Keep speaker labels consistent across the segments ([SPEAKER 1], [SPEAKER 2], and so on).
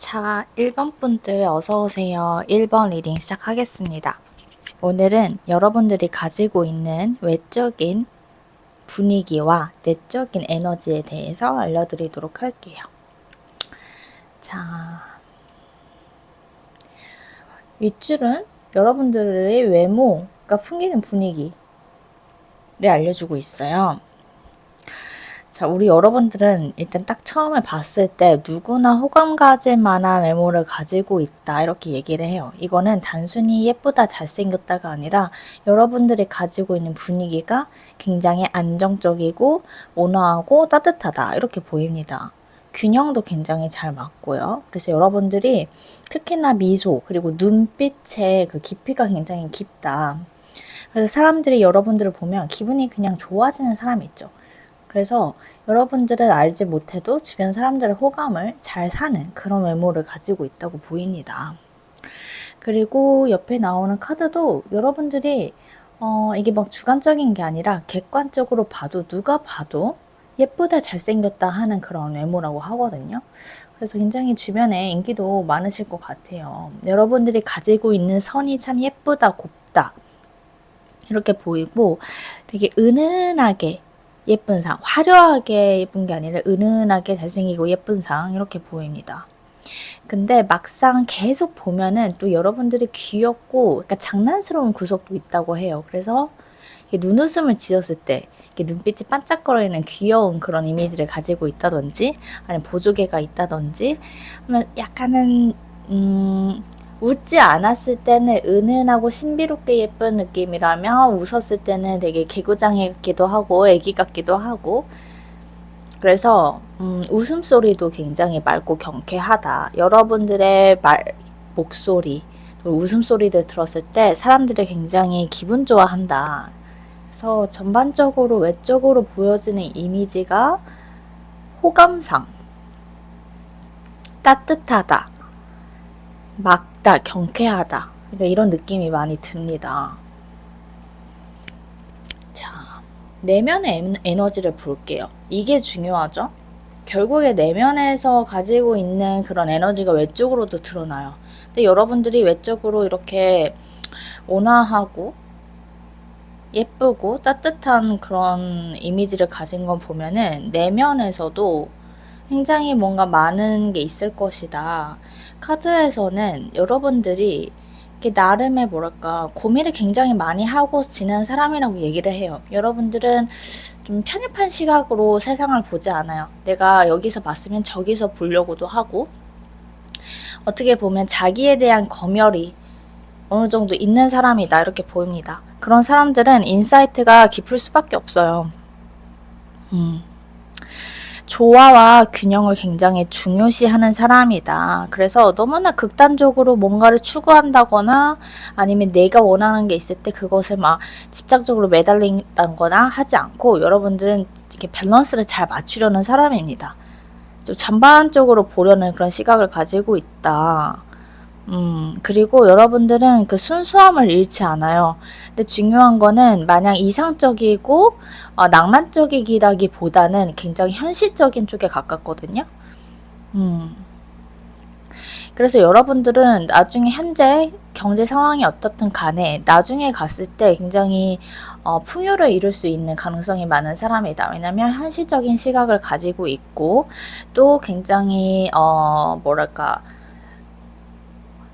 [SPEAKER 1] 자, 1번 분들 어서오세요. 1번 리딩 시작하겠습니다. 오늘은 여러분들이 가지고 있는 외적인 분위기와 내적인 에너지에 대해서 알려드리도록 할게요. 자, 윗줄은 여러분들의 외모가 풍기는 분위기를 알려주고 있어요. 자, 우리 여러분들은 일단 딱 처음에 봤을 때 누구나 호감 가질 만한 외모를 가지고 있다 이렇게 얘기를 해요. 이거는 단순히 예쁘다 잘생겼다가 아니라 여러분들이 가지고 있는 분위기가 굉장히 안정적이고 온화하고 따뜻하다 이렇게 보입니다. 균형도 굉장히 잘 맞고요. 그래서 여러분들이 특히나 미소 그리고 눈빛의 그 깊이가 굉장히 깊다. 그래서 사람들이 여러분들을 보면 기분이 그냥 좋아지는 사람이 있죠. 그래서 여러분들은 알지 못해도 주변 사람들의 호감을 잘 사는 그런 외모를 가지고 있다고 보입니다. 그리고 옆에 나오는 카드도 여러분들이 이게 막 주관적인 게 아니라 객관적으로 봐도 누가 봐도 예쁘다 잘생겼다 하는 그런 외모라고 하거든요. 그래서 굉장히 주변에 인기도 많으실 것 같아요. 여러분들이 가지고 있는 선이 참 예쁘다 곱다 이렇게 보이고 되게 은은하게 예쁜 상, 화려하게 예쁜 게 아니라 은은하게 잘생기고 예쁜 상 이렇게 보입니다. 근데 막상 계속 보면은 또 여러분들이 귀엽고 그러니까 장난스러운 구석도 있다고 해요. 그래서 눈웃음을 지었을 때 눈빛이 반짝거리는 귀여운 그런 이미지를 가지고 있다든지 아니면 보조개가 있다든지 하면 약간은 웃지 않았을 때는 은은하고 신비롭게 예쁜 느낌이라면 웃었을 때는 되게 개구장이 같기도 하고 애기 같기도 하고 그래서 웃음소리도 굉장히 맑고 경쾌하다. 여러분들의 목소리, 웃음소리를 들었을 때 사람들이 굉장히 기분 좋아한다. 그래서 전반적으로 외적으로 보여지는 이미지가 호감상, 따뜻하다, 맑다, 경쾌하다. 그러니까 이런 느낌이 많이 듭니다. 자, 내면의 에너지를 볼게요. 이게 중요하죠? 결국에 내면에서 가지고 있는 그런 에너지가 외적으로도 드러나요. 근데 여러분들이 외적으로 이렇게 온화하고 예쁘고 따뜻한 그런 이미지를 가진 건 보면은 내면에서도 굉장히 뭔가 많은 게 있을 것이다. 카드에서는 여러분들이 이렇게 나름의 뭐랄까 고민을 굉장히 많이 하고 지낸 사람이라고 얘기를 해요. 여러분들은 좀 편협한 시각으로 세상을 보지 않아요. 내가 여기서 봤으면 저기서 보려고도 하고 어떻게 보면 자기에 대한 검열이 어느 정도 있는 사람이다 이렇게 보입니다. 그런 사람들은 인사이트가 깊을 수밖에 없어요. 조화와 균형을 굉장히 중요시하는 사람이다. 그래서 너무나 극단적으로 뭔가를 추구한다거나 아니면 내가 원하는 게 있을 때 그것을 막 집착적으로 매달린다거나 하지 않고 여러분들은 이렇게 밸런스를 잘 맞추려는 사람입니다. 좀 전반적으로 보려는 그런 시각을 가지고 있다. 그리고 여러분들은 그 순수함을 잃지 않아요. 근데 중요한 거는 마냥 이상적이고 낭만적이기보다는 굉장히 현실적인 쪽에 가깝거든요. 그래서 여러분들은 나중에 현재 경제 상황이 어떻든 간에 나중에 갔을 때 굉장히 풍요를 이룰 수 있는 가능성이 많은 사람이다. 왜냐면 현실적인 시각을 가지고 있고 또 굉장히 뭐랄까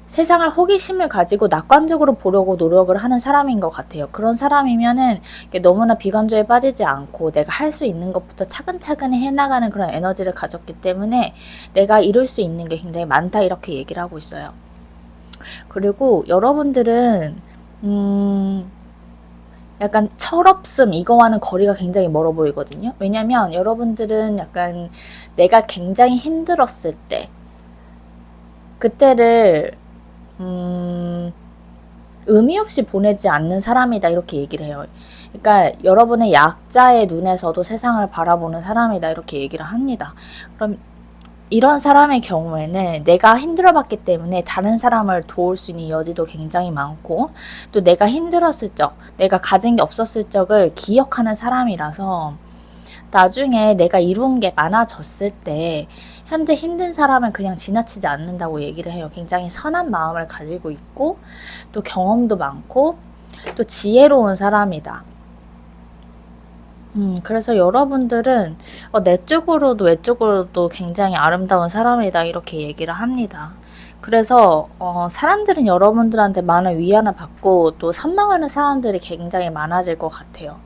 [SPEAKER 1] 세상을 호기심을 가지고 낙관적으로 보려고 노력을 하는 사람인 것 같아요. 그런 사람이면은 너무나 비관주의에 빠지지 않고 내가 할 수 있는 것부터 차근차근 해나가는 그런 에너지를 가졌기 때문에 내가 이룰 수 있는 게 굉장히 많다 이렇게 얘기를 하고 있어요. 그리고 여러분들은 약간 철없음 이거와는 거리가 굉장히 멀어 보이거든요. 왜냐면 여러분들은 약간 내가 굉장히 힘들었을 때 그때를 의미 없이 보내지 않는 사람이다 이렇게 얘기를 해요. 그러니까 여러분의 약자의 눈에서도 세상을 바라보는 사람이다 이렇게 얘기를 합니다. 그럼 이런 사람의 경우에는 내가 힘들어봤기 때문에 다른 사람을 도울 수 있는 여지도 굉장히 많고 또 내가 힘들었을 적, 내가 가진 게 없었을 적을 기억하는 사람이라서 나중에 내가 이룬 게 많아졌을 때 현재 힘든 사람은 그냥 지나치지 않는다고 얘기를 해요. 굉장히 선한 마음을 가지고 있고 또 경험도 많고 또 지혜로운 사람이다. 그래서 여러분들은 내적으로도 외적으로도 굉장히 아름다운 사람이다 이렇게 얘기를 합니다. 그래서 사람들은 여러분들한테 많은 위안을 받고 또 선망하는 사람들이 굉장히 많아질 것 같아요.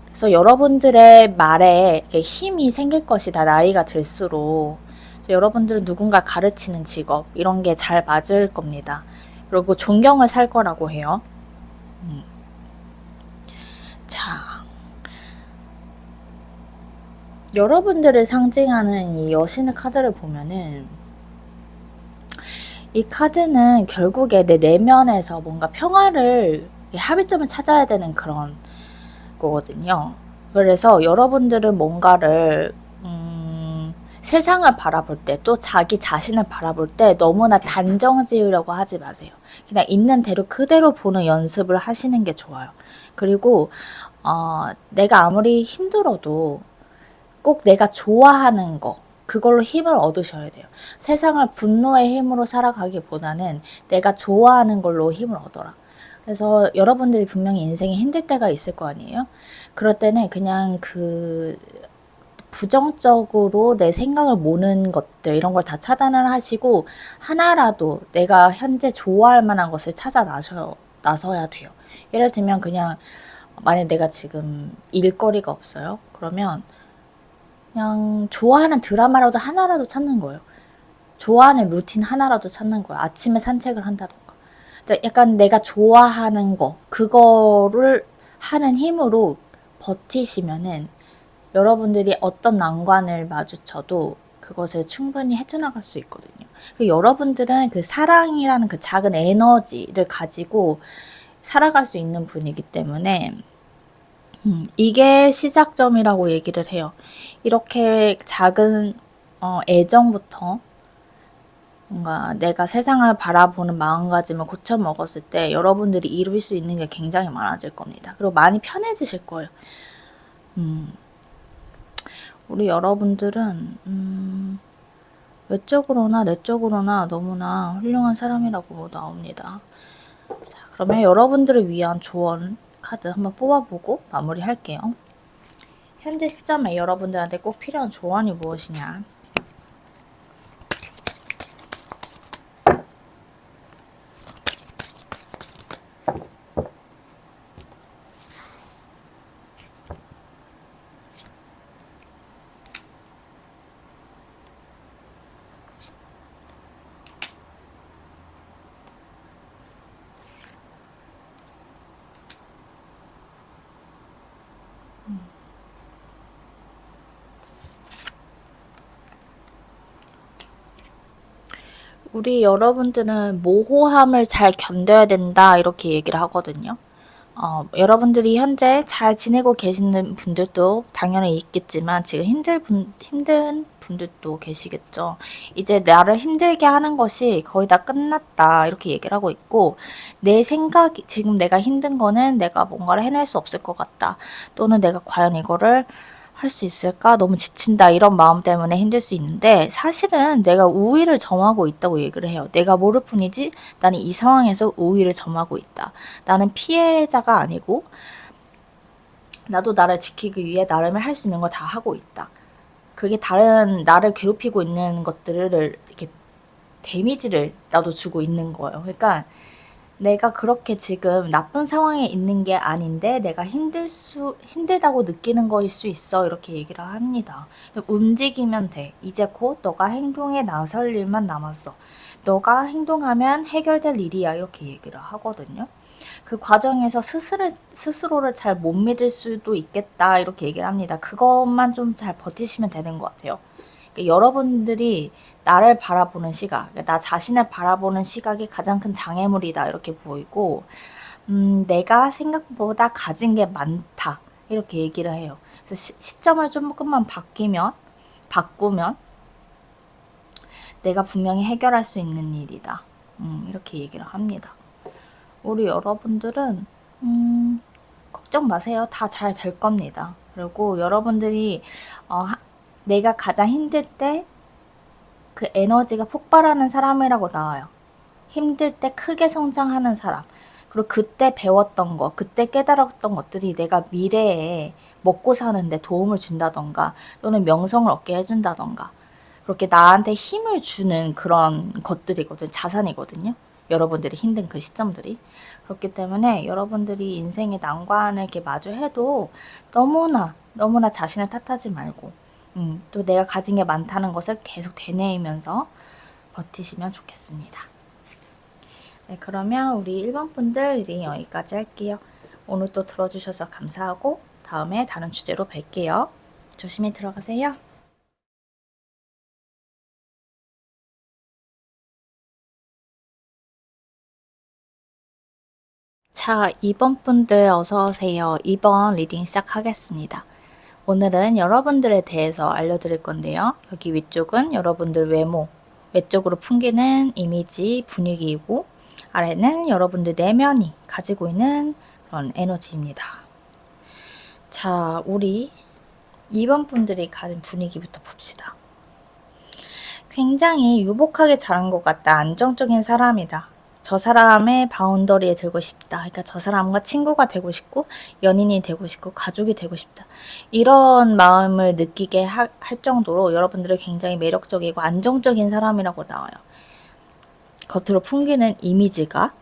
[SPEAKER 1] 그래서 여러분들의 말에 이렇게 힘이 생길 것이다 나이가 들수록. 그래서 여러분들은 누군가 가르치는 직업 이런 게 잘 맞을 겁니다. 그리고 존경을 살 거라고 해요. 자, 여러분들을 상징하는 이 여신의 카드를 보면은 이 카드는 결국에 내 내면에서 뭔가 평화를 합의점을 찾아야 되는 그런 거거든요. 그래서 여러분들은 뭔가를 세상을 바라볼 때 또 자기 자신을 바라볼 때 너무나 단정 지으려고 하지 마세요. 그냥 있는 대로 그대로 보는 연습을 하시는 게 좋아요. 그리고 내가 아무리 힘들어도 꼭 내가 좋아하는 거 그걸로 힘을 얻으셔야 돼요. 세상을 분노의 힘으로 살아가기보다는 내가 좋아하는 걸로 힘을 얻어라. 그래서 여러분들이 분명히 인생에 힘들 때가 있을 거 아니에요? 그럴 때는 그냥 부정적으로 내 생각을 모는 것들 이런 걸 다 차단을 하시고 하나라도 내가 현재 좋아할 만한 것을 나서야 돼요. 예를 들면 그냥 만약 내가 지금 일거리가 없어요. 그러면 그냥 좋아하는 드라마라도 하나라도 찾는 거예요. 좋아하는 루틴 하나라도 찾는 거예요. 아침에 산책을 한다던가. 약간 내가 좋아하는 거 그거를 하는 힘으로 버티시면은 여러분들이 어떤 난관을 마주쳐도 그것을 충분히 헤쳐나갈 수 있거든요. 여러분들은 그 사랑이라는 그 작은 에너지를 가지고 살아갈 수 있는 분이기 때문에 이게 시작점이라고 얘기를 해요. 이렇게 작은 애정부터 뭔가 내가 세상을 바라보는 마음가짐을 고쳐 먹었을 때 여러분들이 이룰 수 있는 게 굉장히 많아질 겁니다. 그리고 많이 편해지실 거예요. 우리 여러분들은 외적으로나 내적으로나 너무나 훌륭한 사람이라고 나옵니다. 자, 그러면 여러분들을 위한 조언 카드 한번 뽑아보고 마무리할게요. 현재 시점에 여러분들한테 꼭 필요한 조언이 무엇이냐? 우리 여러분들은 모호함을 잘 견뎌야 된다 이렇게 얘기를 하거든요. 여러분들이 현재 잘 지내고 계시는 분들도 당연히 있겠지만 지금 힘든 분들도 계시겠죠. 이제 나를 힘들게 하는 것이 거의 다 끝났다 이렇게 얘기를 하고 있고 내 생각이 지금 내가 힘든 거는 내가 뭔가를 해낼 수 없을 것 같다. 또는 내가 과연 이거를 할 수 있을까? 너무 지친다. 이런 마음 때문에 힘들 수 있는데 사실은 내가 우위를 점하고 있다고 얘기를 해요. 내가 모를 뿐이지 나는 이 상황에서 우위를 점하고 있다. 나는 피해자가 아니고 나도 나를 지키기 위해 나름의 할 수 있는 걸 다 하고 있다. 그게 다른 나를 괴롭히고 있는 것들을 이렇게 데미지를 나도 주고 있는 거예요. 그러니까 내가 그렇게 지금 나쁜 상황에 있는 게 아닌데 내가 힘들다고 느끼는 거일 수 있어. 이렇게 얘기를 합니다. 움직이면 돼. 이제 곧 너가 행동에 나설 일만 남았어. 너가 행동하면 해결될 일이야. 이렇게 얘기를 하거든요. 그 과정에서 스스로를 잘 못 믿을 수도 있겠다. 이렇게 얘기를 합니다. 그것만 좀 잘 버티시면 되는 것 같아요. 그러니까 여러분들이 나를 바라보는 시각, 그러니까 나 자신을 바라보는 시각이 가장 큰 장애물이다 이렇게 보이고 내가 생각보다 가진 게 많다 이렇게 얘기를 해요. 그래서 시점을 조금만 바꾸면 내가 분명히 해결할 수 있는 일이다. 이렇게 얘기를 합니다. 우리 여러분들은 걱정 마세요. 다 잘 될 겁니다. 그리고 여러분들이 내가 가장 힘들 때 그 에너지가 폭발하는 사람이라고 나와요. 힘들 때 크게 성장하는 사람. 그리고 그때 배웠던 거, 그때 깨달았던 것들이 내가 미래에 먹고 사는데 도움을 준다던가 또는 명성을 얻게 해준다던가 그렇게 나한테 힘을 주는 그런 것들이거든, 자산이거든요. 여러분들이 힘든 그 시점들이. 그렇기 때문에 여러분들이 인생의 난관을 이렇게 마주해도 너무나 자신을 탓하지 말고 또 내가 가진 게 많다는 것을 계속 되뇌이면서 버티시면 좋겠습니다. 네, 그러면 우리 1번 분들 리딩 여기까지 할게요. 오늘 또 들어주셔서 감사하고 다음에 다른 주제로 뵐게요. 조심히 들어가세요. 자, 2번 분들 어서오세요. 2번 리딩 시작하겠습니다. 오늘은 여러분들에 대해서 알려드릴 건데요. 여기 위쪽은 여러분들 외모, 외적으로 풍기는 이미지, 분위기이고 아래는 여러분들 내면이 가지고 있는 그런 에너지입니다. 자, 우리 2번 분들이 가진 분위기부터 봅시다. 굉장히 유복하게 자란 것 같다. 안정적인 사람이다. 저 사람의 바운더리에 들고 싶다. 그러니까 저 사람과 친구가 되고 싶고 연인이 되고 싶고 가족이 되고 싶다. 이런 마음을 느끼게 할 정도로 여러분들은 굉장히 매력적이고 안정적인 사람이라고 나와요. 겉으로 풍기는 이미지가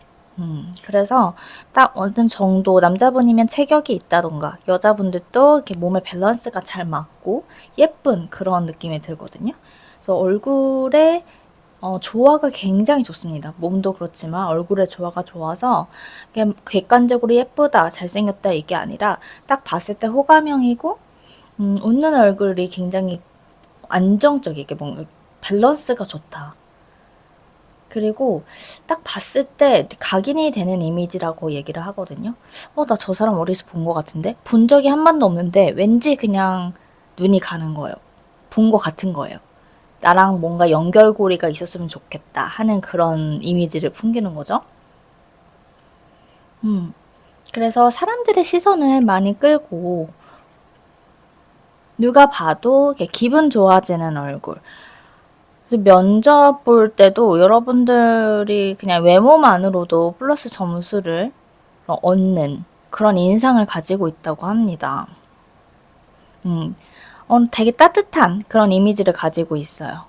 [SPEAKER 1] 그래서 딱 어느 정도 남자분이면 체격이 있다던가 여자분들도 이렇게 몸의 밸런스가 잘 맞고 예쁜 그런 느낌이 들거든요. 그래서 얼굴에 조화가 굉장히 좋습니다. 몸도 그렇지만 얼굴의 조화가 좋아서 그냥 객관적으로 예쁘다, 잘생겼다 이게 아니라 딱 봤을 때 호감형이고 웃는 얼굴이 굉장히 안정적이게 뭔가 밸런스가 좋다. 그리고 딱 봤을 때 각인이 되는 이미지라고 얘기를 하거든요. 나 저 사람 어디서 본 것 같은데? 본 적이 한 번도 없는데 왠지 그냥 눈이 가는 거예요. 본 것 같은 거예요. 나랑 뭔가 연결고리가 있었으면 좋겠다 하는 그런 이미지를 풍기는 거죠. 그래서 사람들의 시선을 많이 끌고 누가 봐도 기분 좋아지는 얼굴. 면접 볼 때도 여러분들이 그냥 외모만으로도 플러스 점수를 얻는 그런 인상을 가지고 있다고 합니다. 되게 따뜻한 그런 이미지를 가지고 있어요.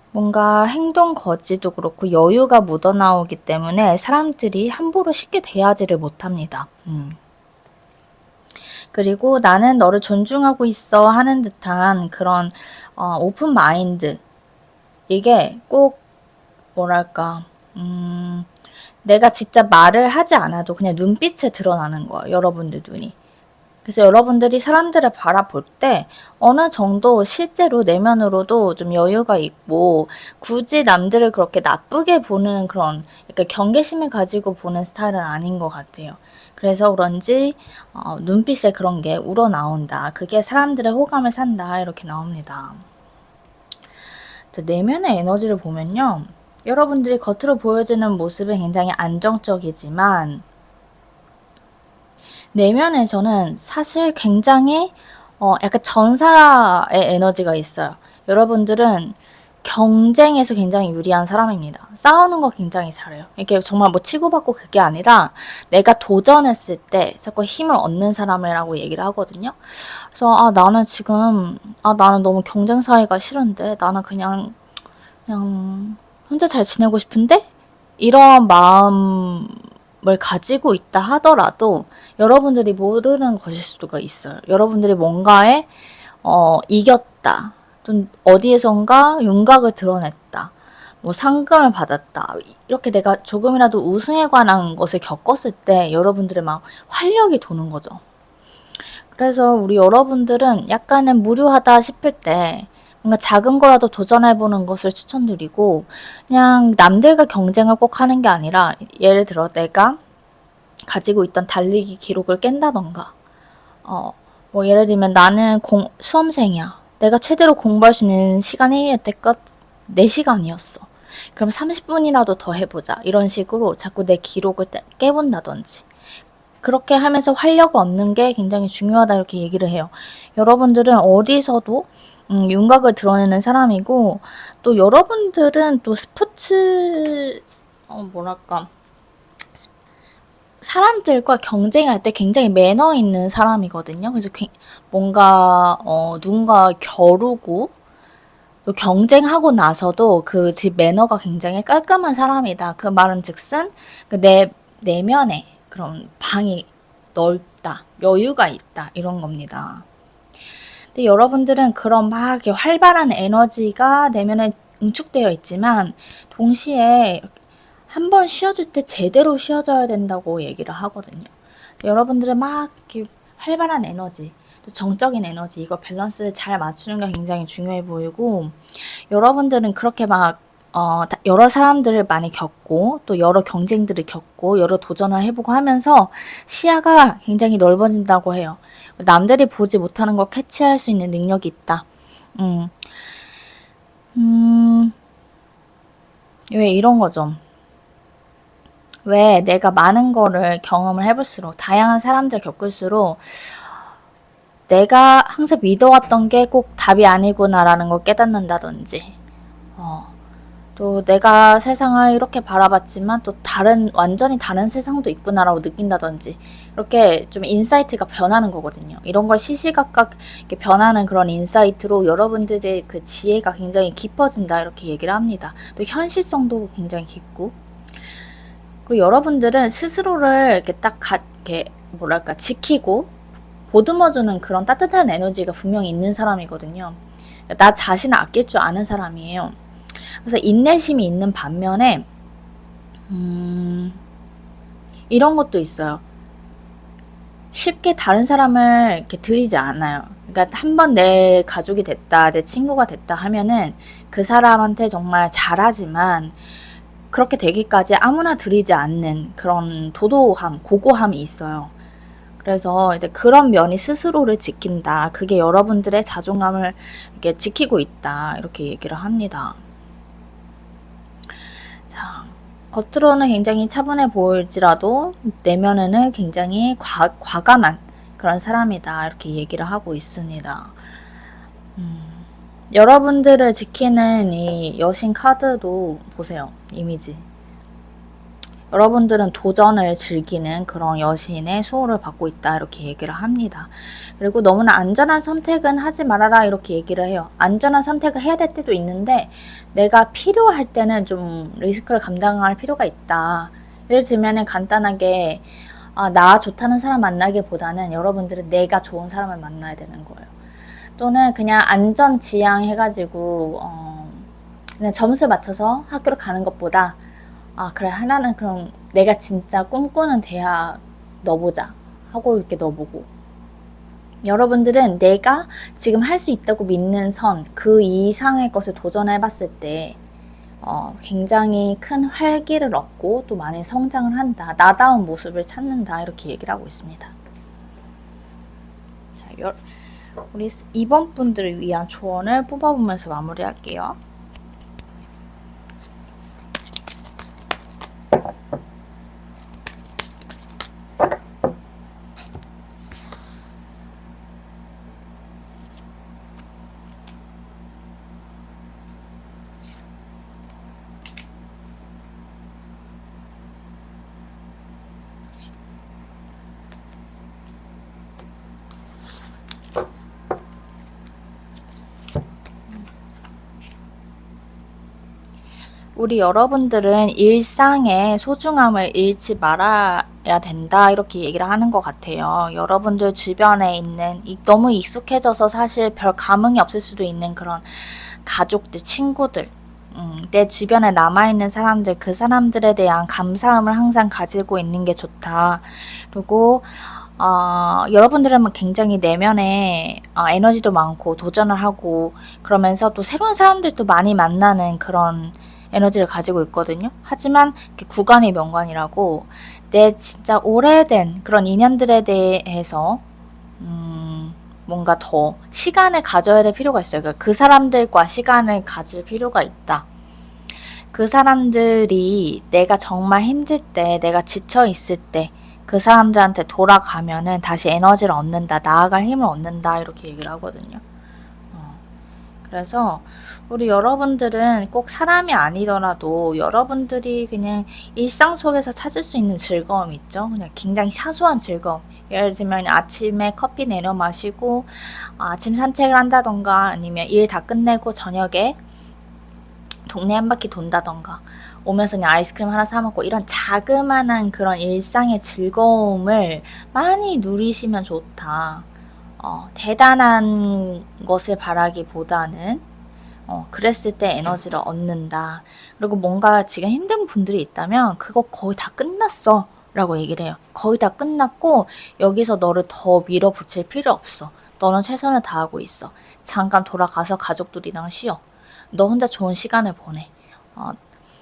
[SPEAKER 1] 뭔가 행동 거지도 그렇고 여유가 묻어나오기 때문에 사람들이 함부로 쉽게 대하지를 못합니다. 그리고 나는 너를 존중하고 있어 하는 듯한 그런 오픈 마인드. 이게 꼭 뭐랄까 내가 진짜 말을 하지 않아도 그냥 눈빛에 드러나는 거예요. 여러분들 눈이. 그래서 여러분들이 사람들을 바라볼 때 어느 정도 실제로 내면으로도 좀 여유가 있고 굳이 남들을 그렇게 나쁘게 보는 그런 약간 경계심을 가지고 보는 스타일은 아닌 것 같아요. 그래서 그런지 눈빛에 그런 게 우러나온다. 그게 사람들의 호감을 산다. 이렇게 나옵니다. 내면의 에너지를 보면요. 여러분들이 겉으로 보여지는 모습은 굉장히 안정적이지만 내면에서는 사실 굉장히 약간 전사의 에너지가 있어요. 여러분들은 경쟁에서 굉장히 유리한 사람입니다. 싸우는 거 굉장히 잘해요. 이게 정말 뭐 치고받고 그게 아니라 내가 도전했을 때 자꾸 힘을 얻는 사람이라고 얘기를 하거든요. 그래서 나는 너무 경쟁 사회가 싫은데 나는 그냥 혼자 잘 지내고 싶은데 이런 마음을 가지고 있다 하더라도 여러분들이 모르는 것일 수가 있어요. 여러분들이 뭔가에 이겼다. 좀 어디에선가 윤곽을 드러냈다. 뭐 상금을 받았다. 이렇게 내가 조금이라도 우승에 관한 것을 겪었을 때 여러분들의 막 활력이 도는 거죠. 그래서 우리 여러분들은 약간은 무료하다 싶을 때 뭔가 작은 거라도 도전해보는 것을 추천드리고 그냥 남들과 경쟁을 꼭 하는 게 아니라 예를 들어 내가 가지고 있던 달리기 기록을 깬다던가 뭐 예를 들면 나는 수험생이야. 내가 최대로 공부할 수 있는 시간이 여태껏 4시간이었어. 그럼 30분이라도 더 해보자. 이런 식으로 자꾸 내 기록을 깨본다든지 그렇게 하면서 활력을 얻는 게 굉장히 중요하다 이렇게 얘기를 해요. 여러분들은 어디서도 윤곽을 드러내는 사람이고 또 여러분들은 또 스포츠 뭐랄까 사람들과 경쟁할 때 굉장히 매너 있는 사람이거든요. 그래서 뭔가 누군가 겨루고 또 경쟁하고 나서도 그 뒤 매너가 굉장히 깔끔한 사람이다. 그 말은 즉슨 내 내면에 그런 방이 넓다, 여유가 있다 이런 겁니다. 근데 여러분들은 그런 막 이렇게 활발한 에너지가 내면에 응축되어 있지만 동시에 한 번 쉬어줄 때 제대로 쉬어줘야 된다고 얘기를 하거든요. 여러분들은 막 이렇게 활발한 에너지, 또 정적인 에너지 이거 밸런스를 잘 맞추는 게 굉장히 중요해 보이고 여러분들은 그렇게 막 여러 사람들을 많이 겪고 또 여러 경쟁들을 겪고 여러 도전을 해보고 하면서 시야가 굉장히 넓어진다고 해요. 남들이 보지 못하는 걸 캐치할 수 있는 능력이 있다. 왜 이런 거죠? 왜 내가 많은 거를 경험을 해볼수록 다양한 사람들 겪을수록 내가 항상 믿어왔던 게 꼭 답이 아니구나라는 걸 깨닫는다든지 또 내가 세상을 이렇게 바라봤지만 또 완전히 다른 세상도 있구나라고 느낀다든지 이렇게 좀 인사이트가 변하는 거거든요. 이런 걸 시시각각 이렇게 변하는 그런 인사이트로 여러분들의 그 지혜가 굉장히 깊어진다 이렇게 얘기를 합니다. 또 현실성도 굉장히 깊고 그리고 여러분들은 스스로를 이렇게 이렇게 뭐랄까 지키고 보듬어주는 그런 따뜻한 에너지가 분명히 있는 사람이거든요. 나 자신을 아낄 줄 아는 사람이에요. 그래서 인내심이 있는 반면에 이런 것도 있어요. 쉽게 다른 사람을 이렇게 들이지 않아요. 그러니까 한번 내 가족이 됐다, 내 친구가 됐다 하면은 그 사람한테 정말 잘하지만 그렇게 되기까지 아무나 들이지 않는 그런 도도함, 고고함이 있어요. 그래서 이제 그런 면이 스스로를 지킨다. 그게 여러분들의 자존감을 이렇게 지키고 있다. 이렇게 얘기를 합니다. 자, 겉으로는 굉장히 차분해 보일지라도 내면에는 굉장히 과감한 그런 사람이다. 이렇게 얘기를 하고 있습니다. 여러분들을 지키는 이 여신 카드도 보세요. 이미지. 여러분들은 도전을 즐기는 그런 여신의 수호를 받고 있다 이렇게 얘기를 합니다. 그리고 너무나 안전한 선택은 하지 말아라 이렇게 얘기를 해요. 안전한 선택을 해야 될 때도 있는데 내가 필요할 때는 좀 리스크를 감당할 필요가 있다. 예를 들면 간단하게 나 좋다는 사람 만나기보다는 여러분들은 내가 좋은 사람을 만나야 되는 거예요. 또는 그냥 안전지향 해가지고 그냥 점수 맞춰서 학교를 가는 것보다 그래 하나는 그럼 내가 진짜 꿈꾸는 대학 넣어보자 하고 이렇게 넣어보고 여러분들은 내가 지금 할 수 있다고 믿는 선 그 이상의 것을 도전해봤을 때 굉장히 큰 활기를 얻고 또 많이 성장을 한다. 나다운 모습을 찾는다. 이렇게 얘기를 하고 있습니다. 자, 우리 2번 분들을 위한 조언을 뽑아보면서 마무리할게요. 우리 여러분들은 일상의 소중함을 잃지 말아야 된다 이렇게 얘기를 하는 것 같아요. 여러분들 주변에 있는 너무 익숙해져서 사실 별 감흥이 없을 수도 있는 그런 가족들, 친구들 내 주변에 남아있는 사람들, 그 사람들에 대한 감사함을 항상 가지고 있는 게 좋다. 그리고 여러분들은 굉장히 내면에 에너지도 많고 도전을 하고 그러면서 또 새로운 사람들도 많이 만나는 그런 에너지를 가지고 있거든요. 하지만 구간이 명관이라고 내 진짜 오래된 그런 인연들에 대해서 뭔가 더 시간을 가져야 될 필요가 있어요. 그러니까 그 사람들과 시간을 가질 필요가 있다. 그 사람들이 내가 정말 힘들 때, 내가 지쳐 있을 때 그 사람들한테 돌아가면은 다시 에너지를 얻는다, 나아갈 힘을 얻는다, 이렇게 얘기를 하거든요. 그래서 우리 여러분들은 꼭 사람이 아니더라도 여러분들이 그냥 일상 속에서 찾을 수 있는 즐거움 있죠. 그냥 굉장히 사소한 즐거움. 예를 들면 아침에 커피 내려 마시고 아침 산책을 한다던가 아니면 일 다 끝내고 저녁에 동네 한 바퀴 돈다던가 오면서 그냥 아이스크림 하나 사 먹고 이런 자그마한 그런 일상의 즐거움을 많이 누리시면 좋다. 대단한 것을 바라기보다는 그랬을 때 에너지를 얻는다. 그리고 뭔가 지금 힘든 분들이 있다면 그거 거의 다 끝났어 라고 얘기를 해요. 거의 다 끝났고 여기서 너를 더 밀어붙일 필요 없어. 너는 최선을 다하고 있어. 잠깐 돌아가서 가족들이랑 쉬어. 너 혼자 좋은 시간을 보내.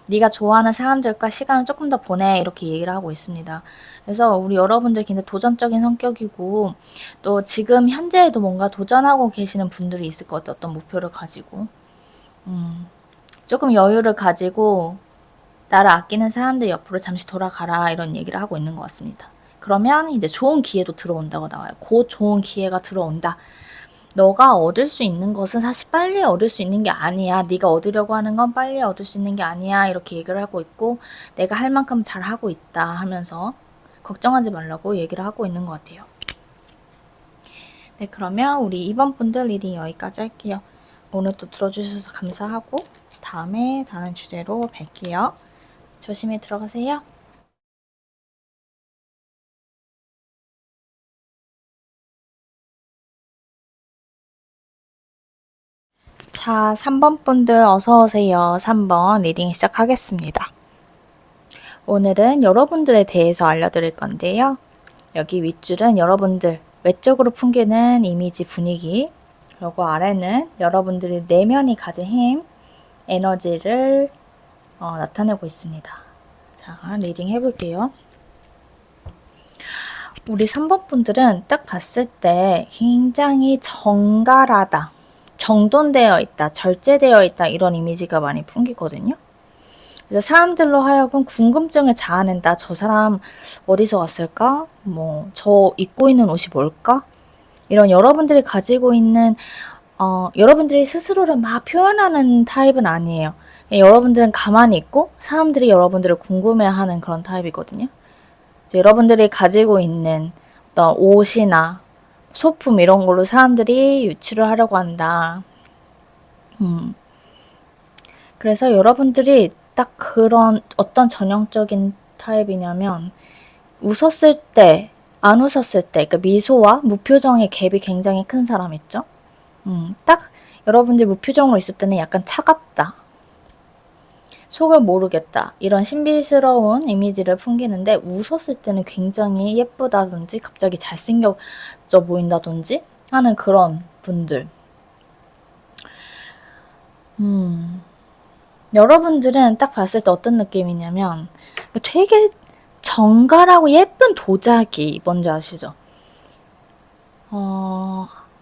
[SPEAKER 1] 네가 좋아하는 사람들과 시간을 조금 더 보내. 이렇게 얘기를 하고 있습니다. 그래서 우리 여러분들 굉장히 도전적인 성격이고 또 지금 현재에도 뭔가 도전하고 계시는 분들이 있을 것 같아요. 어떤 목표를 가지고. 조금 여유를 가지고 나를 아끼는 사람들 옆으로 잠시 돌아가라 이런 얘기를 하고 있는 것 같습니다. 그러면 이제 좋은 기회도 들어온다고 나와요. 곧 좋은 기회가 들어온다. 너가 얻을 수 있는 것은 사실 빨리 얻을 수 있는 게 아니야. 네가 얻으려고 하는 건 빨리 얻을 수 있는 게 아니야. 이렇게 얘기를 하고 있고 내가 할 만큼 잘 하고 있다 하면서 걱정하지 말라고 얘기를 하고 있는 것 같아요. 네, 그러면 우리 2번 분들 리딩 여기까지 할게요. 오늘 또 들어주셔서 감사하고 다음에 다른 주제로 뵐게요. 조심히 들어가세요. 자, 3번 분들 어서오세요. 3번 리딩 시작하겠습니다. 오늘은 여러분들에 대해서 알려드릴 건데요. 여기 윗줄은 여러분들 외적으로 풍기는 이미지 분위기, 그리고 아래는 여러분들의 내면이 가진 힘, 에너지를 나타내고 있습니다. 자, 리딩 해볼게요. 우리 3번 분들은 딱 봤을 때 굉장히 정갈하다, 정돈되어 있다, 절제되어 있다 이런 이미지가 많이 풍기거든요. 그래서 사람들로 하여금 궁금증을 자아낸다. 저 사람 어디서 왔을까? 저 입고 있는 옷이 뭘까? 이런 여러분들이 가지고 있는 여러분들이 스스로를 막 표현하는 타입은 아니에요. 여러분들은 가만히 있고 사람들이 여러분들을 궁금해하는 그런 타입이거든요. 여러분들이 가지고 있는 어떤 옷이나 소품 이런 걸로 사람들이 유치를 하려고 한다. 그래서 여러분들이 딱 그런 어떤 전형적인 타입이냐면 웃었을 때, 안 웃었을 때, 그러니까 미소와 무표정의 갭이 굉장히 큰 사람 있죠? 딱 여러분들 무표정으로 있을 때는 약간 차갑다. 속을 모르겠다. 이런 신비스러운 이미지를 풍기는데 웃었을 때는 굉장히 예쁘다든지 갑자기 잘생겨져 보인다든지 하는 그런 분들. 여러분들은 딱 봤을 때 어떤 느낌이냐면 되게 정갈하고 예쁜 도자기 뭔지 아시죠?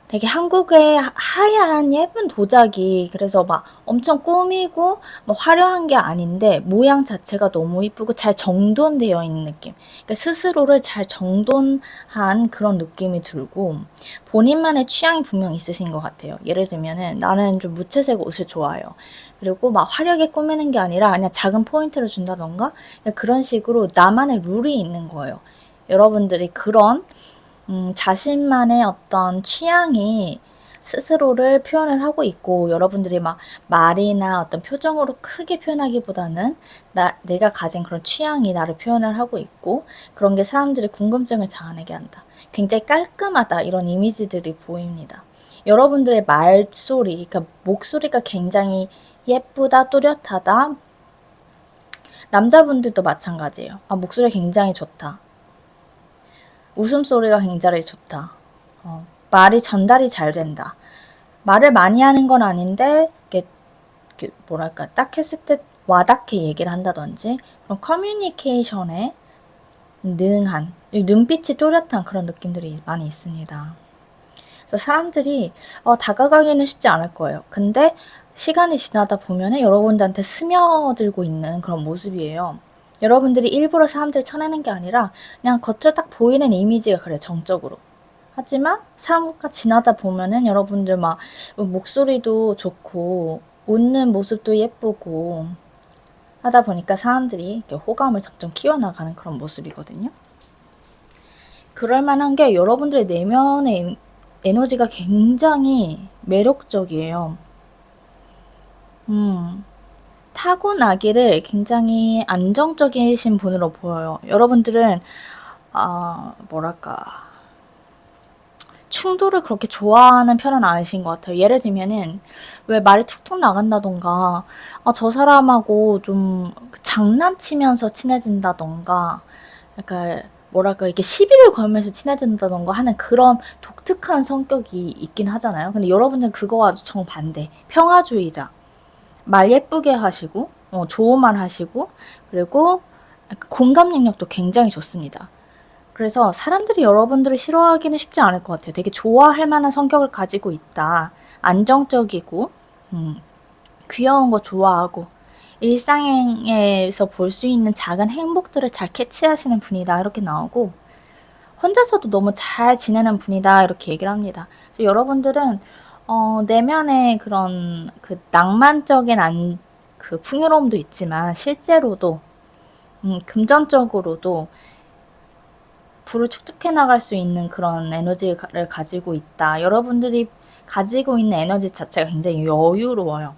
[SPEAKER 1] 되게 한국의 하얀 예쁜 도자기, 그래서 막 엄청 꾸미고 뭐 화려한 게 아닌데 모양 자체가 너무 이쁘고 잘 정돈되어 있는 느낌. 그러니까 스스로를 잘 정돈한 그런 느낌이 들고 본인만의 취향이 분명 있으신 것 같아요. 예를 들면은 나는 좀 무채색 옷을 좋아해요. 그리고 막 화려하게 꾸미는 게 아니라 그냥 작은 포인트를 준다던가 그런 식으로 나만의 룰이 있는 거예요. 여러분들이 그런 자신만의 어떤 취향이 스스로를 표현을 하고 있고 여러분들이 막 말이나 어떤 표정으로 크게 표현하기보다는 내가 가진 그런 취향이 나를 표현을 하고 있고 그런 게 사람들의 궁금증을 자아내게 한다. 굉장히 깔끔하다 이런 이미지들이 보입니다. 여러분들의 말소리, 그러니까 목소리가 굉장히 예쁘다, 또렷하다. 남자분들도 마찬가지예요. 목소리가 굉장히 좋다. 웃음소리가 굉장히 좋다. 말이 전달이 잘 된다. 말을 많이 하는 건 아닌데 이게 뭐랄까 딱 했을 때 와닿게 얘기를 한다든지 그런 커뮤니케이션에 능한 눈빛이 또렷한 그런 느낌들이 많이 있습니다. 그래서 사람들이 다가가기는 쉽지 않을 거예요. 근데 시간이 지나다 보면은 여러분들한테 스며들고 있는 그런 모습이에요. 여러분들이 일부러 사람들 쳐내는 게 아니라 그냥 겉으로 딱 보이는 이미지가 그래요, 정적으로. 하지만 사람과 지나다 보면은 여러분들 막 목소리도 좋고 웃는 모습도 예쁘고 하다 보니까 사람들이 이렇게 호감을 점점 키워나가는 그런 모습이거든요. 그럴 만한 게 여러분들의 내면의 에너지가 굉장히 매력적이에요. 타고나기를 굉장히 안정적이신 분으로 보여요. 여러분들은 뭐랄까 충돌을 그렇게 좋아하는 편은 아니신 것 같아요. 예를 들면은 왜 말이 툭툭 나간다던가 저 사람하고 좀 장난치면서 친해진다던가 약간 뭐랄까 이렇게 시비를 걸면서 친해진다던가 하는 그런 독특한 성격이 있긴 하잖아요. 근데 여러분들은 그거와 정반대. 평화주의자. 말 예쁘게 하시고 좋은 말 하시고 그리고 공감 능력도 굉장히 좋습니다. 그래서 사람들이 여러분들을 싫어하기는 쉽지 않을 것 같아요. 되게 좋아할 만한 성격을 가지고 있다. 안정적이고 귀여운 거 좋아하고 일상에서 볼 수 있는 작은 행복들을 잘 캐치하시는 분이다. 이렇게 나오고 혼자서도 너무 잘 지내는 분이다. 이렇게 얘기를 합니다. 그래서 여러분들은 내면의 그런 그 낭만적인 그 풍요로움도 있지만 실제로도 금전적으로도 불을 축적해 나갈 수 있는 그런 에너지를 가지고 있다. 여러분들이 가지고 있는 에너지 자체가 굉장히 여유로워요.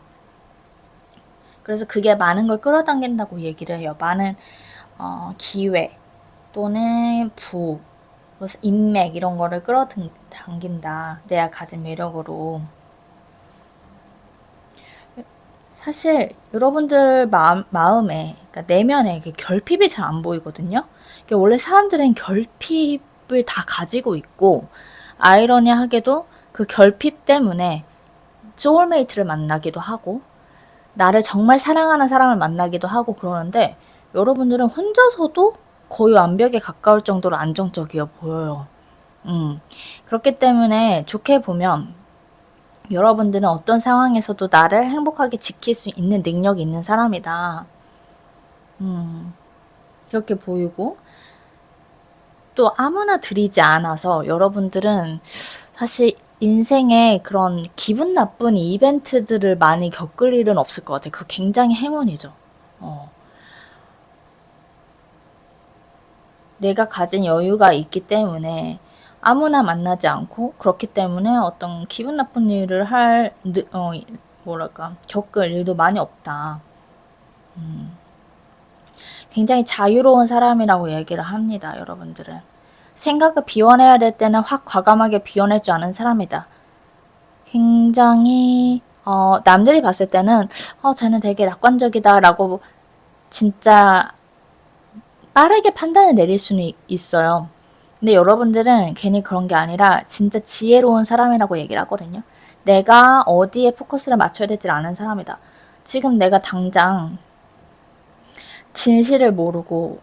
[SPEAKER 1] 그래서 그게 많은 걸 끌어당긴다고 얘기를 해요. 많은 기회 또는 인맥 이런 거를 끌어당긴다. 내가 가진 매력으로. 사실 여러분들 마음에 그러니까 내면에 결핍이 잘 안 보이거든요. 그러니까 원래 사람들은 결핍을 다 가지고 있고 아이러니하게도 그 결핍 때문에 소울메이트를 만나기도 하고 나를 정말 사랑하는 사람을 만나기도 하고 그러는데 여러분들은 혼자서도 거의 완벽에 가까울 정도로 안정적이어 보여요. 그렇기 때문에 좋게 보면 여러분들은 어떤 상황에서도 나를 행복하게 지킬 수 있는 능력이 있는 사람이다. 그렇게 보이고 또 아무나 들이지 않아서 여러분들은 사실 인생에 그런 기분 나쁜 이벤트들을 많이 겪을 일은 없을 것 같아요. 그 굉장히 행운이죠. 내가 가진 여유가 있기 때문에 아무나 만나지 않고 그렇기 때문에 어떤 기분 나쁜 일을 겪을 일도 많이 없다. 굉장히 자유로운 사람이라고 얘기를 합니다, 여러분들은. 생각을 비워내야 될 때는 확 과감하게 비워낼 줄 아는 사람이다. 굉장히 남들이 봤을 때는 쟤는 되게 낙관적이다라고 진짜 빠르게 판단을 내릴 수는 있어요. 근데 여러분들은 괜히 그런 게 아니라 진짜 지혜로운 사람이라고 얘기를 하거든요. 내가 어디에 포커스를 맞춰야 될지 아는 사람이다. 지금 내가 당장 진실을 모르고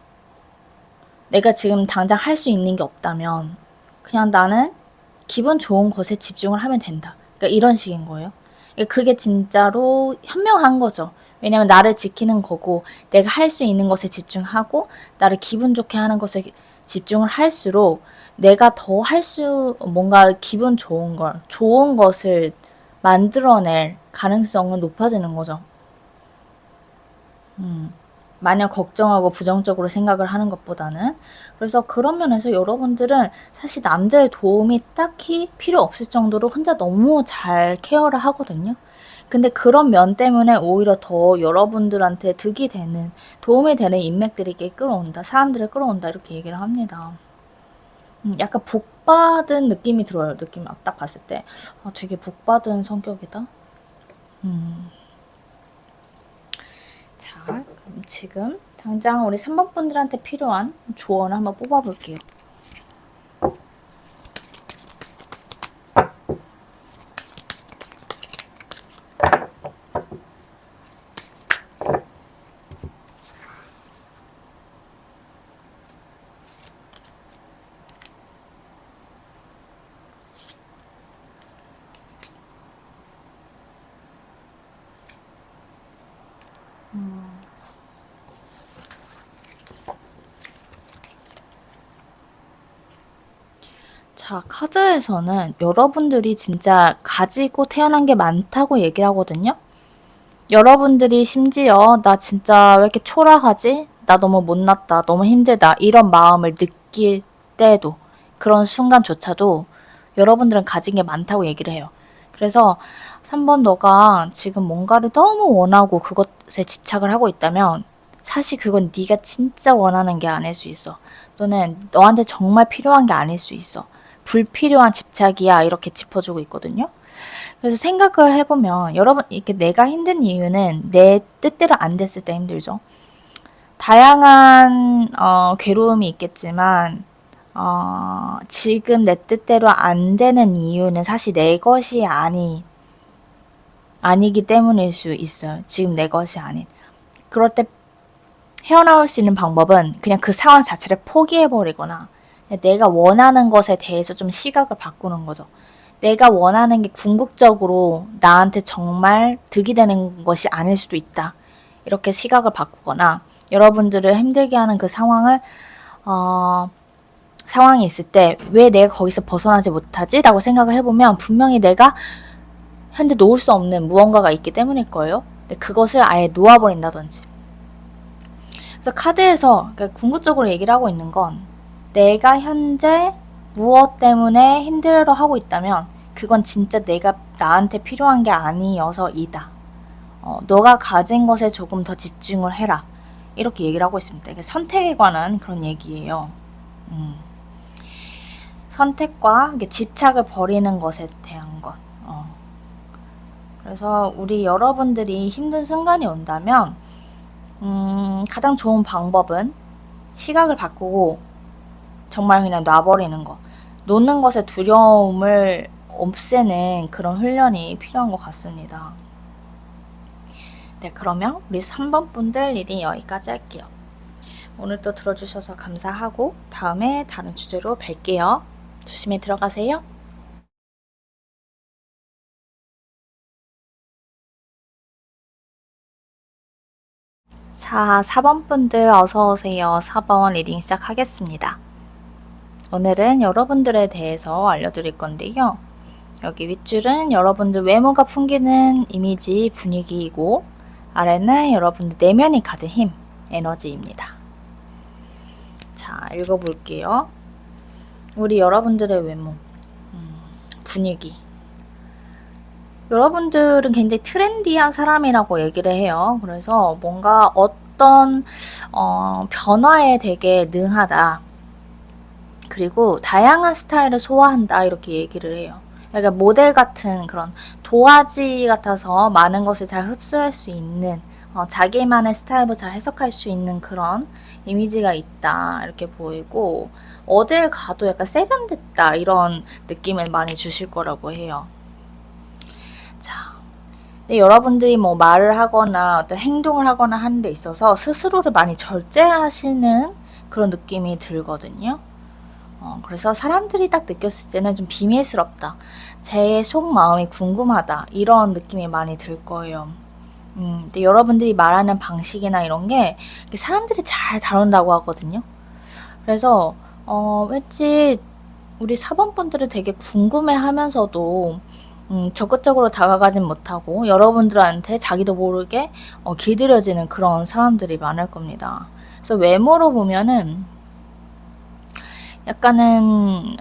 [SPEAKER 1] 내가 지금 당장 할 수 있는 게 없다면 그냥 나는 기분 좋은 것에 집중을 하면 된다. 그러니까 이런 식인 거예요. 그게 진짜로 현명한 거죠. 왜냐면 나를 지키는 거고 내가 할 수 있는 것에 집중하고 나를 기분 좋게 하는 것에 집중을 할수록 내가 더 뭔가 기분 좋은 것을 만들어낼 가능성은 높아지는 거죠. 마냥 걱정하고 부정적으로 생각을 하는 것보다는. 그래서 그런 면에서 여러분들은 사실 남들의 도움이 딱히 필요 없을 정도로 혼자 너무 잘 케어를 하거든요. 근데 그런 면 때문에 오히려 더 여러분들한테 득이 되는, 도움이 되는 인맥들이 이렇게 끌어온다. 사람들을 끌어온다. 이렇게 얘기를 합니다. 약간 복받은 느낌이 들어요. 느낌이 딱 봤을 때. 되게 복받은 성격이다. 자, 그럼 지금 당장 우리 3번 분들한테 필요한 조언을 한번 뽑아볼게요. 자, 카드에서는 여러분들이 진짜 가지고 태어난 게 많다고 얘기를 하거든요. 여러분들이 심지어 나 진짜 왜 이렇게 초라하지? 나 너무 못났다. 너무 힘들다. 이런 마음을 느낄 때도 그런 순간조차도 여러분들은 가진 게 많다고 얘기를 해요. 그래서 3번 너가 지금 뭔가를 너무 원하고 그것에 집착을 하고 있다면 사실 그건 네가 진짜 원하는 게 아닐 수 있어. 또는 너한테 정말 필요한 게 아닐 수 있어. 불필요한 집착이야. 이렇게 짚어주고 있거든요. 그래서 생각을 해보면 여러분 이렇게 내가 힘든 이유는 내 뜻대로 안 됐을 때 힘들죠. 다양한 괴로움이 있겠지만 지금 내 뜻대로 안 되는 이유는 사실 내 것이 아니기 때문일 수 있어요. 지금 내 것이 아닌. 그럴 때 헤어나올 수 있는 방법은 그냥 그 상황 자체를 포기해버리거나 내가 원하는 것에 대해서 좀 시각을 바꾸는 거죠. 내가 원하는 게 궁극적으로 나한테 정말 득이 되는 것이 아닐 수도 있다. 이렇게 시각을 바꾸거나 여러분들을 힘들게 하는 그 상황이 있을 때 왜 내가 거기서 벗어나지 못하지? 라고 생각을 해보면 분명히 내가 현재 놓을 수 없는 무언가가 있기 때문일 거예요. 그것을 아예 놓아버린다든지. 그래서 카드에서 궁극적으로 얘기를 하고 있는 건 내가 현재 무엇 때문에 힘들어하고 있다면 그건 진짜 내가 나한테 필요한 게 아니어서이다. 너가 가진 것에 조금 더 집중을 해라. 이렇게 얘기를 하고 있습니다. 이게 선택에 관한 그런 얘기예요. 선택과 집착을 버리는 것에 대한 것. 그래서 우리 여러분들이 힘든 순간이 온다면 가장 좋은 방법은 시각을 바꾸고 정말 그냥 놔버리는 거. 놓는 것에 두려움을 없애는 그런 훈련이 필요한 것 같습니다. 네, 그러면 우리 3번 분들 리딩 여기까지 할게요. 오늘 또 들어주셔서 감사하고 다음에 다른 주제로 뵐게요. 조심히 들어가세요. 자, 4번 분들 어서오세요. 4번 리딩 시작하겠습니다. 오늘은 여러분들에 대해서 알려드릴 건데요. 여기 윗줄은 여러분들 외모가 풍기는 이미지 분위기이고 아래는 여러분들 내면이 가진 힘, 에너지입니다. 자, 읽어볼게요. 우리 여러분들의 외모, 분위기. 여러분들은 굉장히 트렌디한 사람이라고 얘기를 해요. 그래서 뭔가 어떤 변화에 되게 능하다. 그리고 다양한 스타일을 소화한다. 이렇게 얘기를 해요. 그러니까 모델 같은 그런 도화지 같아서 많은 것을 잘 흡수할 수 있는 자기만의 스타일로 잘 해석할 수 있는 그런 이미지가 있다. 이렇게 보이고 어딜 가도 약간 세련됐다. 이런 느낌을 많이 주실 거라고 해요. 자, 근데 여러분들이 뭐 말을 하거나 어떤 행동을 하거나 하는 데 있어서 스스로를 많이 절제하시는 그런 느낌이 들거든요. 그래서 사람들이 딱 느꼈을 때는 좀 비밀스럽다. 제 속마음이 궁금하다. 이런 느낌이 많이 들 거예요. 근데 여러분들이 말하는 방식이나 이런 게 사람들이 잘 다룬다고 하거든요. 그래서 왠지 우리 4번 분들은 되게 궁금해 하면서도 적극적으로 다가가진 못하고 여러분들한테 자기도 모르게 길들여지는 그런 사람들이 많을 겁니다. 그래서 외모로 보면은 약간은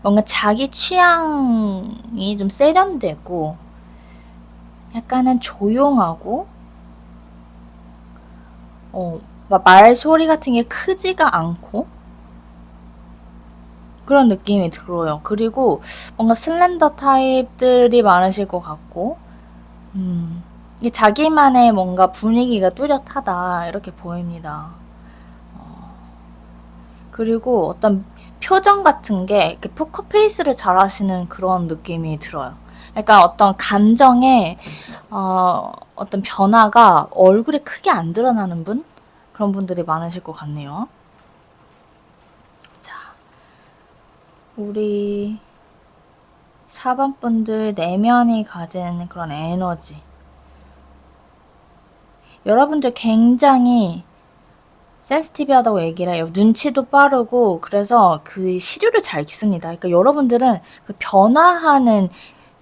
[SPEAKER 1] 뭔가 자기 취향이 좀 세련되고 약간은 조용하고 말소리 같은 게 크지가 않고 그런 느낌이 들어요. 그리고 뭔가 슬렌더 타입들이 많으실 것 같고 이게 자기만의 뭔가 분위기가 뚜렷하다 이렇게 보입니다. 그리고 어떤 표정 같은 게 이렇게 포커페이스를 잘 하시는 그런 느낌이 들어요. 그러니까 어떤 감정의 어떤 변화가 얼굴에 크게 안 드러나는 분? 그런 분들이 많으실 것 같네요. 자, 우리 4번 분들 내면이 가진 그런 에너지. 여러분들 굉장히 센시티브하다고 얘기를 해요. 눈치도 빠르고 그래서 그 시류를 잘 읽습니다. 그러니까 여러분들은 그 변화하는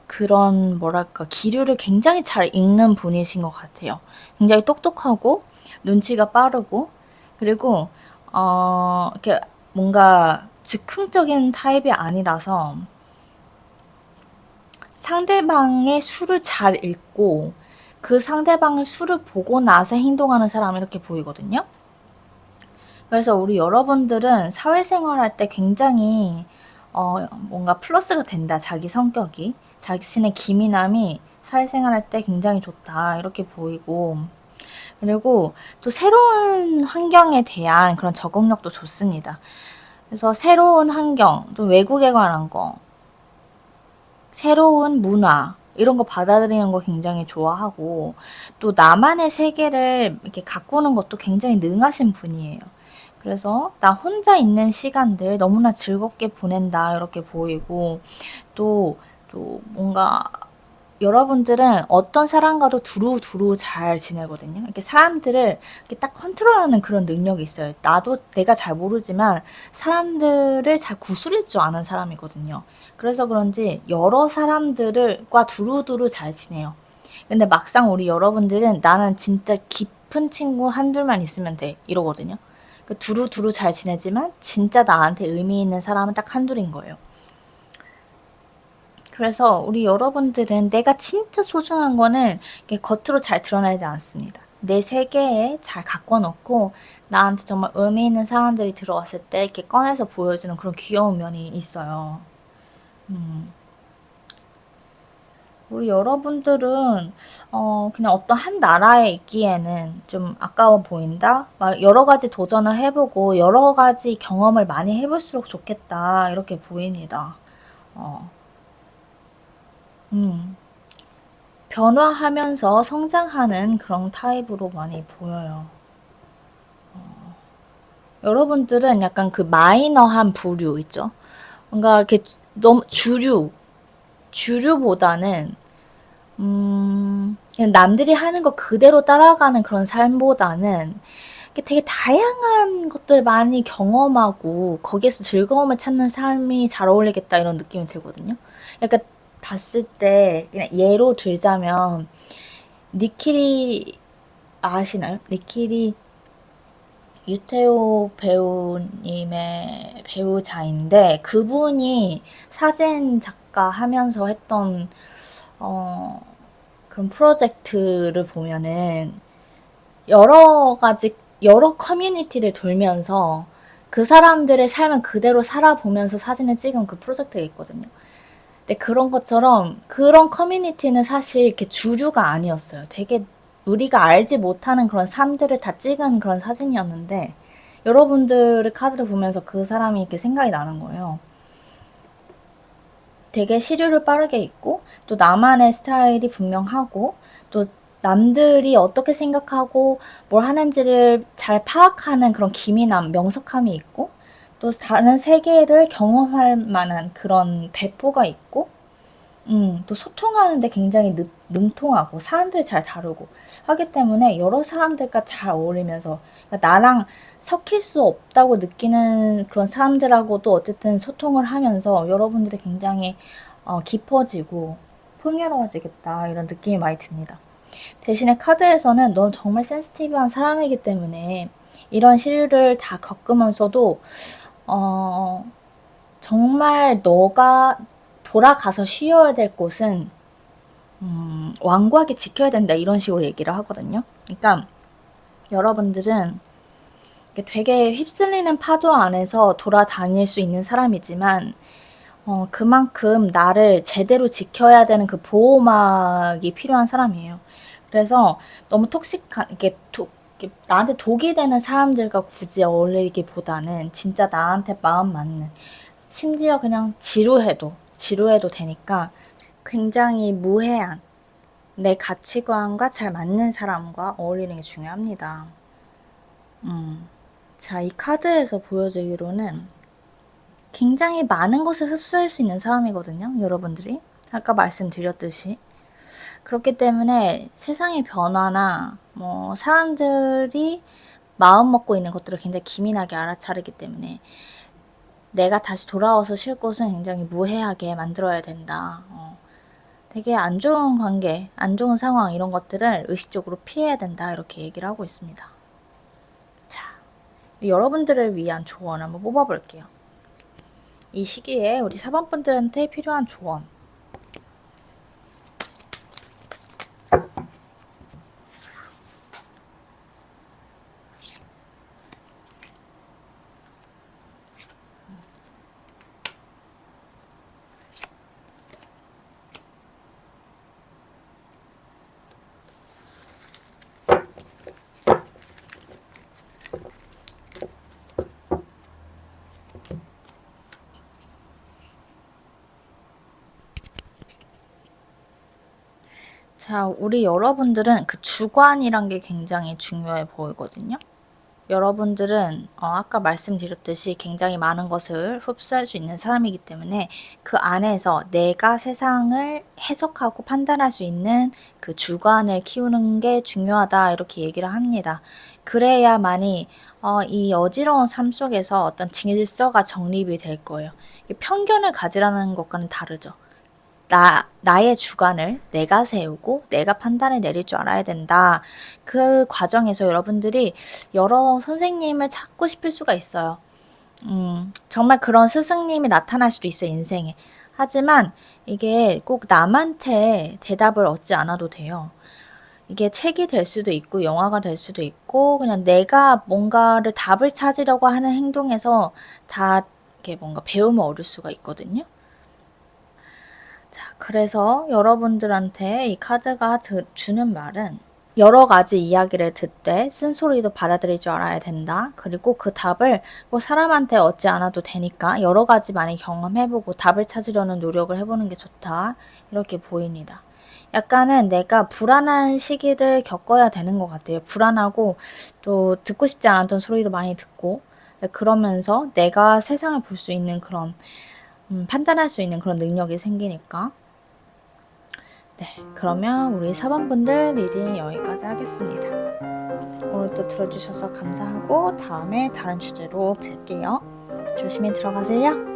[SPEAKER 1] 그런 뭐랄까 기류를 굉장히 잘 읽는 분이신 것 같아요. 굉장히 똑똑하고 눈치가 빠르고 그리고 이렇게 뭔가 즉흥적인 타입이 아니라서 상대방의 수를 잘 읽고 그 상대방의 수를 보고 나서 행동하는 사람 이렇게 보이거든요. 그래서 우리 여러분들은 사회생활할 때 굉장히 뭔가 플러스가 된다. 자기 성격이. 자신의 기민함이 사회생활할 때 굉장히 좋다. 이렇게 보이고 그리고 또 새로운 환경에 대한 그런 적응력도 좋습니다. 그래서 새로운 환경, 또 외국에 관한 거, 새로운 문화 이런 거 받아들이는 거 굉장히 좋아하고 또 나만의 세계를 이렇게 가꾸는 것도 굉장히 능하신 분이에요. 그래서 나 혼자 있는 시간들 너무나 즐겁게 보낸다 이렇게 보이고 또 뭔가 여러분들은 어떤 사람과도 두루두루 잘 지내거든요. 이렇게 사람들을 이렇게 딱 컨트롤하는 그런 능력이 있어요. 나도 내가 잘 모르지만 사람들을 잘 구슬릴 줄 아는 사람이거든요. 그래서 그런지 여러 사람들과 두루두루 잘 지내요. 근데 막상 우리 여러분들은 나는 진짜 깊은 친구 한둘만 있으면 돼 이러거든요. 두루두루 잘 지내지만 진짜 나한테 의미 있는 사람은 딱 한둘인 거예요. 그래서 우리 여러분들은 내가 진짜 소중한 거는 겉으로 잘 드러나지 않습니다. 내 세계에 잘 가꿔 놓고 나한테 정말 의미 있는 사람들이 들어왔을 때 이렇게 꺼내서 보여주는 그런 귀여운 면이 있어요. 우리 여러분들은 그냥 어떤 한 나라에 있기에는 좀 아까워 보인다? 막 여러 가지 도전을 해보고 여러 가지 경험을 많이 해볼수록 좋겠다. 이렇게 보입니다. 어, 음. 변화하면서 성장하는 그런 타입으로 많이 보여요. 여러분들은 약간 그 마이너한 부류 있죠? 뭔가 이렇게 너무 주류보다는 그냥 남들이 하는 거 그대로 따라가는 그런 삶보다는 되게 다양한 것들 많이 경험하고 거기에서 즐거움을 찾는 삶이 잘 어울리겠다 이런 느낌이 들거든요. 약간 봤을 때 그냥 예로 들자면 니키리 아시나요? 니키리 유태오 배우님의 배우자인데 그분이 사진 작가 하면서 했던 어, 그런 프로젝트를 보면은 여러 가지 여러 커뮤니티를 돌면서 그 사람들의 삶을 그대로 살아보면서 사진을 찍은 그 프로젝트가 있거든요. 근데 그런 것처럼 그런 커뮤니티는 사실 이렇게 주류가 아니었어요. 되게 우리가 알지 못하는 그런 삶들을 다 찍은 그런 사진이었는데 여러분들의 카드를 보면서 그 사람이 이렇게 생각이 나는 거예요. 되게 시류를 빠르게 읽고 또 나만의 스타일이 분명하고 또 남들이 어떻게 생각하고 뭘 하는지를 잘 파악하는 그런 기민함, 명석함이 있고 또 다른 세계를 경험할 만한 그런 배포가 있고 또 소통하는데 굉장히 능통하고 사람들 잘 다루고 하기 때문에 여러 사람들과 잘 어울리면서 그러니까 나랑 섞일 수 없다고 느끼는 그런 사람들하고도 어쨌든 소통을 하면서 여러분들이 굉장히 깊어지고 풍요로워지겠다 이런 느낌이 많이 듭니다. 대신에 카드에서는 넌 정말 센시티브한 사람이기 때문에 이런 시류를 다 겪으면서도 어, 정말 너가 돌아가서 쉬어야 될 곳은 완고하게 지켜야 된다 이런 식으로 얘기를 하거든요. 그러니까 여러분들은 되게 휩쓸리는 파도 안에서 돌아다닐 수 있는 사람이지만 그만큼 나를 제대로 지켜야 되는 그 보호막이 필요한 사람이에요. 그래서 너무 톡식한 이렇게 나한테 독이 되는 사람들과 굳이 어울리기보다는 진짜 나한테 마음 맞는 심지어 그냥 지루해도 되니까 굉장히 무해한 내 가치관과 잘 맞는 사람과 어울리는 게 중요합니다. 자, 이 카드에서 보여주기로는 굉장히 많은 것을 흡수할 수 있는 사람이거든요, 여러분들이. 아까 말씀드렸듯이. 그렇기 때문에 세상의 변화나 뭐 사람들이 마음 먹고 있는 것들을 굉장히 기민하게 알아차리기 때문에 내가 다시 돌아와서 쉴 곳은 굉장히 무해하게 만들어야 된다. 되게 안 좋은 관계, 안 좋은 상황 이런 것들을 의식적으로 피해야 된다. 이렇게 얘기를 하고 있습니다. 자, 여러분들을 위한 조언 한번 뽑아볼게요. 이 시기에 우리 4번분들한테 필요한 조언. 자, 우리 여러분들은 그 주관이란 게 굉장히 중요해 보이거든요. 여러분들은 아까 말씀드렸듯이 굉장히 많은 것을 흡수할 수 있는 사람이기 때문에 그 안에서 내가 세상을 해석하고 판단할 수 있는 그 주관을 키우는 게 중요하다 이렇게 얘기를 합니다. 그래야만이 이 어지러운 삶 속에서 어떤 질서가 정립이 될 거예요. 편견을 가지라는 것과는 다르죠. 나의 주관을 내가 세우고 내가 판단을 내릴 줄 알아야 된다. 그 과정에서 여러분들이 여러 선생님을 찾고 싶을 수가 있어요. 정말 그런 스승님이 나타날 수도 있어요, 인생에. 하지만 이게 꼭 남한테 대답을 얻지 않아도 돼요. 이게 책이 될 수도 있고 영화가 될 수도 있고 그냥 내가 뭔가를 답을 찾으려고 하는 행동에서 다 이렇게 뭔가 배움을 얻을 수가 있거든요. 자, 그래서 여러분들한테 이 카드가 주는 말은 여러 가지 이야기를 듣되 쓴소리도 받아들일 줄 알아야 된다. 그리고 그 답을 뭐 사람한테 얻지 않아도 되니까 여러 가지 많이 경험해보고 답을 찾으려는 노력을 해보는 게 좋다. 이렇게 보입니다. 약간은 내가 불안한 시기를 겪어야 되는 것 같아요. 불안하고 또 듣고 싶지 않았던 소리도 많이 듣고 그러면서 내가 세상을 볼 수 있는 그런 판단할 수 있는 그런 능력이 생기니까. 네, 그러면 우리 4번분들 리딩 여기까지 하겠습니다. 오늘 또 들어주셔서 감사하고 다음에 다른 주제로 뵐게요. 조심히 들어가세요.